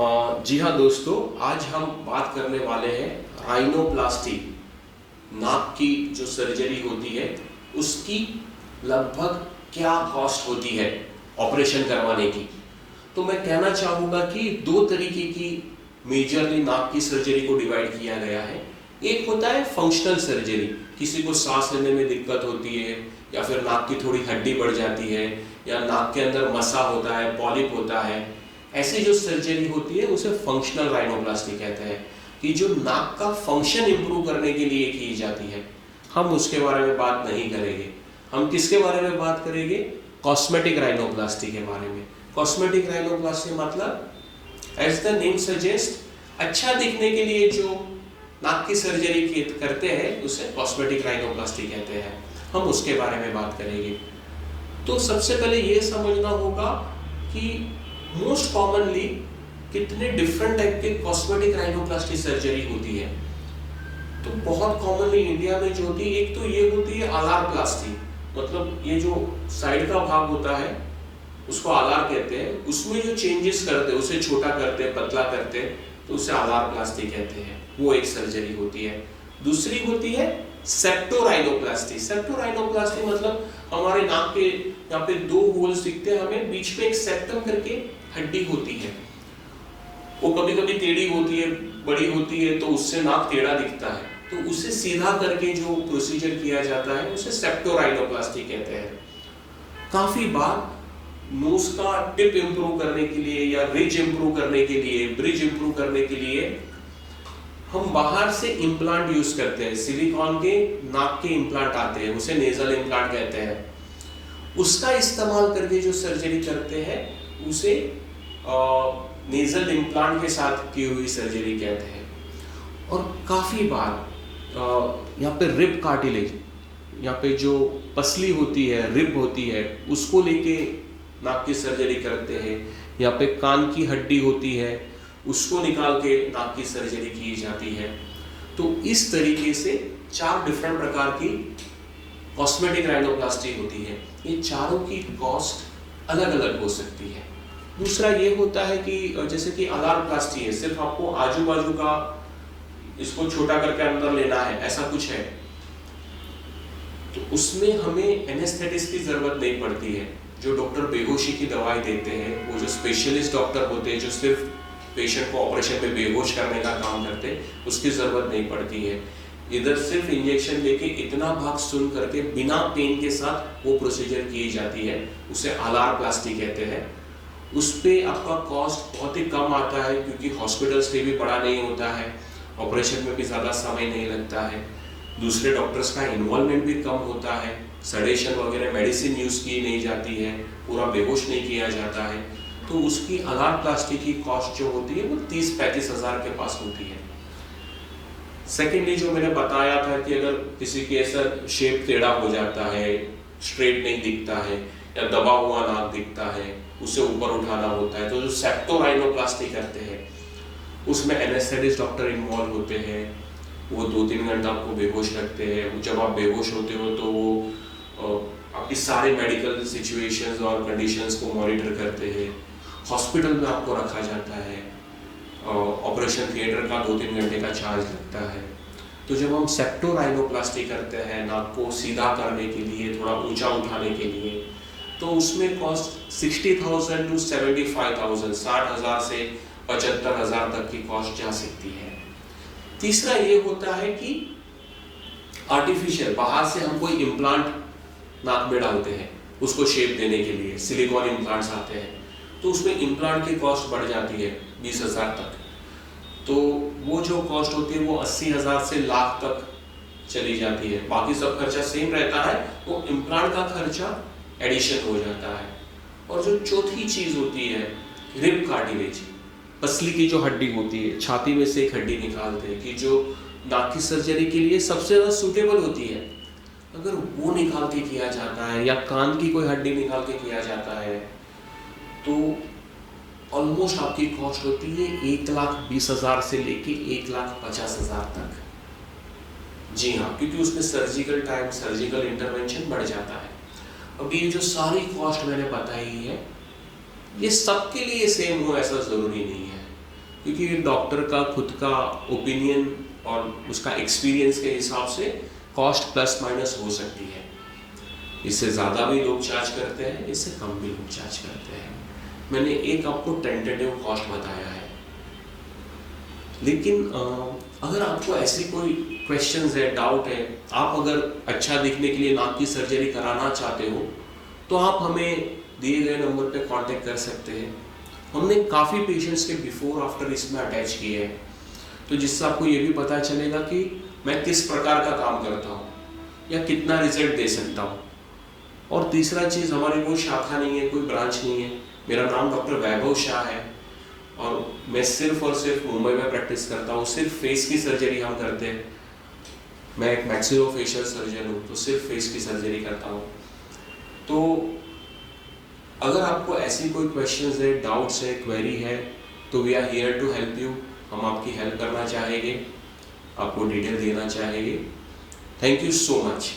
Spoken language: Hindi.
जी हाँ दोस्तों, आज हम बात करने वाले हैं राइनोप्लास्टी। नाक की जो सर्जरी होती है उसकी लगभग क्या कॉस्ट होती है ऑपरेशन करवाने की। तो मैं कहना चाहूँगा कि दो तरीके की मेजरली नाक की सर्जरी को डिवाइड किया गया है। एक होता है फंक्शनल सर्जरी, किसी को सांस लेने में दिक्कत होती है या फिर नाक की थोड़ी हड्डी बढ़ जाती है या नाक के अंदर मसा होता है, पॉलिप होता है, ऐसी जो सर्जरी होती है उसे फंक्शनल राइनोप्लास्टी कहते हैं, कि जो नाक का फंक्शन इंप्रूव करने के लिए की जाती है। हम उसके बारे में बात नहीं करेंगे। हम किसके बारे में बात करेंगे? कॉस्मेटिक राइनोप्लास्टी के बारे में। कॉस्मेटिक राइनोप्लास्टी मतलब एज द नेम सजेस्ट, अच्छा दिखने के लिए जो नाक की सर्जरी करते हैं उसे कॉस्मेटिक राइनोप्लास्टी कहते हैं। हम उसके बारे में बात करेंगे। तो सबसे पहले ये समझना होगा कि मोस्ट कॉमनली कितने डिफरेंट टाइप के कॉस्मेटिक राइनोप्लास्टी सर्जरी होती है। तो बहुत कॉमनली इंडिया में जो होती है, एक तो ये होती है आलार प्लास्टी, मतलब ये जो साइड का भाग होता है उसको आलार कहते हैं। उसमें जो चेंजेस करते हैं, उसे छोटा करते हैं, पतला करते हैं, तो उसे आलार प्लास्टी कहते हैं। वो एक सर्जरी होती है। दूसरी होती है सेप्टोराइनोप्लास्टी। सेप्टोराइनोप्लास्टी मतलब हमारे नाक के यहाँ पे दो होल्स दिखते हैं, हमें बीच में एक सेप्टम करके हड्डी होती है। वो कभी कभी टेढ़ी होती है, बड़ी होती है, तो उससे नाक टेढ़ा दिखता है। तो उसे सीधा करके जो प्रोसीजर किया जाता है उसे सेप्टोराइनोप्लास्टी कहते हैं। काफी बार नोज का टिप इंप्रूव करने के लिए या रिज इंप्रूव करने के लिए, ब्रिज इंप्रूव करने के लिए हम बाहर से इम्प्लांट यूज करते हैं। सिलिकॉन के नाक के इम्प्लांट आते हैं, उसे नेजल इम्प्लांट कहते हैं। उसका इस्तेमाल करके जो सर्जरी करते हैं उसे नेजल इम्प्लांट के साथ की हुई सर्जरी कहते हैं। और काफी बार यहाँ पे रिब कार्टिलेज, यहाँ पे जो पसली होती है, रिब होती है, उसको लेके नाक की सर्जरी करते हैं। यहाँ पे कान की हड्डी होती है, उसको निकाल के नाक की सर्जरी की जाती है। तो इस तरीके से 4 डिफरेंट प्रकार की कॉस्मेटिक राइनोप्लास्टी होती है। ये चारों की कॉस्ट अलग अलग हो सकती है। दूसरा ये होता है कि जैसे कि आलार प्लास्टी है, सिर्फ आपको आजू बाजू का इसको छोटा करके अंदर लेना है, ऐसा कुछ है, तो उसमें हमें एनेस्थेटिस्ट की जरूरत नहीं पड़ती है। जो डॉक्टर बेहोशी की दवाई देते हैं, वो जो स्पेशलिस्ट डॉक्टर होते हैं जो सिर्फ पेशेंट को ऑपरेशन में बेहोश करने का काम करते हैं, उसकी जरूरत नहीं पड़ती है। इधर सिर्फ इंजेक्शन लेके इतना भाग सुन करके बिना पेन के साथ वो प्रोसीजर की जाती है, उसे आलार प्लास्टी कहते हैं। उस पे आपका कॉस्ट बहुत ही कम आता है, क्योंकि हॉस्पिटल स्टे भी बड़ा नहीं होता है, ऑपरेशन में भी ज़्यादा समय नहीं लगता है, दूसरे डॉक्टर्स का इन्वॉल्वमेंट भी कम होता है, सडेशन वगैरह मेडिसिन यूज़ की नहीं जाती है, पूरा बेहोश नहीं किया जाता है। तो उसकी आलार प्लास्टी की कॉस्ट जो होती है वो 30-35 हज़ार के पास होती है। सेकेंडली जो मैंने बताया था कि अगर किसी के ऐसा शेप टेढ़ा हो जाता है, स्ट्रेट नहीं दिखता है या दबा हुआ नाक दिखता है, उसे ऊपर उठाना होता है, तो जो सेप्टोराइनोप्लास्टी करते हैं उसमें एनेस्थेटिस्ट डॉक्टर इन्वॉल्व होते हैं। वो 2-3 घंटा आपको बेहोश रखते हैं। जब आप बेहोश होते हो तो वो आपकी सारे मेडिकल सिचुएशंस और कंडीशंस को मॉनिटर करते हैं। हॉस्पिटल में आपको रखा जाता है, ऑपरेशन थिएटर का 2-3 घंटे का चार्ज लगता है। तो जब हम सेप्टोराइनोप्लास्टी करते हैं नाक को सीधा करने के लिए, थोड़ा ऊंचा उठाने के लिए, तो उसमें कॉस्ट 60,000 to 75,000, 60,000 से 75,000 तक की कॉस्ट जा सकती है। तीसरा ये होता है कि आर्टिफिशियल, बाहर से हम कोई इम्प्लांट नाक में डालते हैं उसको शेप देने के लिए, सिलिकॉन इम्प्लांट्स आते हैं, तो उसमें इम्प्लांट की कॉस्ट बढ़ जाती है 20,000 तक। तो वो जो कॉस्ट होती है वो 80,000 से लाख तक चली जाती है। बाकी सब खर्चा सेम रहता है, वो इम्प्लांट का खर्चा एडिशन हो जाता है। और जो चौथी चीज होती है रिब कार्टिलेज, पसली की जो हड्डी होती है, छाती में से एक हड्डी निकालते हैं कि जो नाक की सर्जरी के लिए सबसे ज़्यादा सूटेबल होती है, अगर वो निकाल के किया जाता है या कान की कोई हड्डी निकाल के किया जाता है तो ऑलमोस्ट आपकी कॉस्ट होती है 1,20,000 से लेके 1,50,000 तक। जी हाँ, क्योंकि उसमें सर्जिकल टाइम, सर्जिकल इंटरवेंशन बढ़ जाता है। अब ये जो सारी कॉस्ट मैंने बताई है, ये सबके लिए सेम हो ऐसा ज़रूरी नहीं है। क्योंकि डॉक्टर का खुद का ओपिनियन और उसका एक्सपीरियंस के हिसाब से कॉस्ट प्लस माइनस हो सकती है। इससे ज़्यादा भी लोग चार्ज करते हैं, इससे कम भी लोग चार्ज करते हैं। मैंने एक आपको टेंटेटिव कॉस्ट बताया है, लेकिन अगर आपको ऐसी कोई क्वेश्चंस है, डाउट है, आप अगर अच्छा दिखने के लिए नाक की सर्जरी कराना चाहते हो तो आप हमें दिए गए नंबर पे कांटेक्ट कर सकते हैं। हमने काफ़ी पेशेंट्स के बिफोर आफ्टर इसमें अटैच किए हैं, तो जिससे आपको ये भी पता चलेगा कि मैं किस प्रकार का काम करता हूँ या कितना रिजल्ट दे सकता हूँ। और तीसरा चीज़, हमारी कोई शाखा नहीं है, कोई ब्रांच नहीं है। मेरा नाम डॉक्टर वैभव शाह है और मैं सिर्फ और सिर्फ मुंबई में प्रैक्टिस करता हूँ। सिर्फ फेस की सर्जरी हम करते हैं। मैं एक मैक्सिलोफेशियल सर्जन हूँ, तो सिर्फ फेस की सर्जरी करता हूँ। तो अगर आपको ऐसी कोई क्वेश्चंस है, डाउट्स है, क्वेरी है, तो we are here to help you. हम आपकी हेल्प करना चाहेंगे, आपको डिटेल देना चाहेंगे। Thank you so much.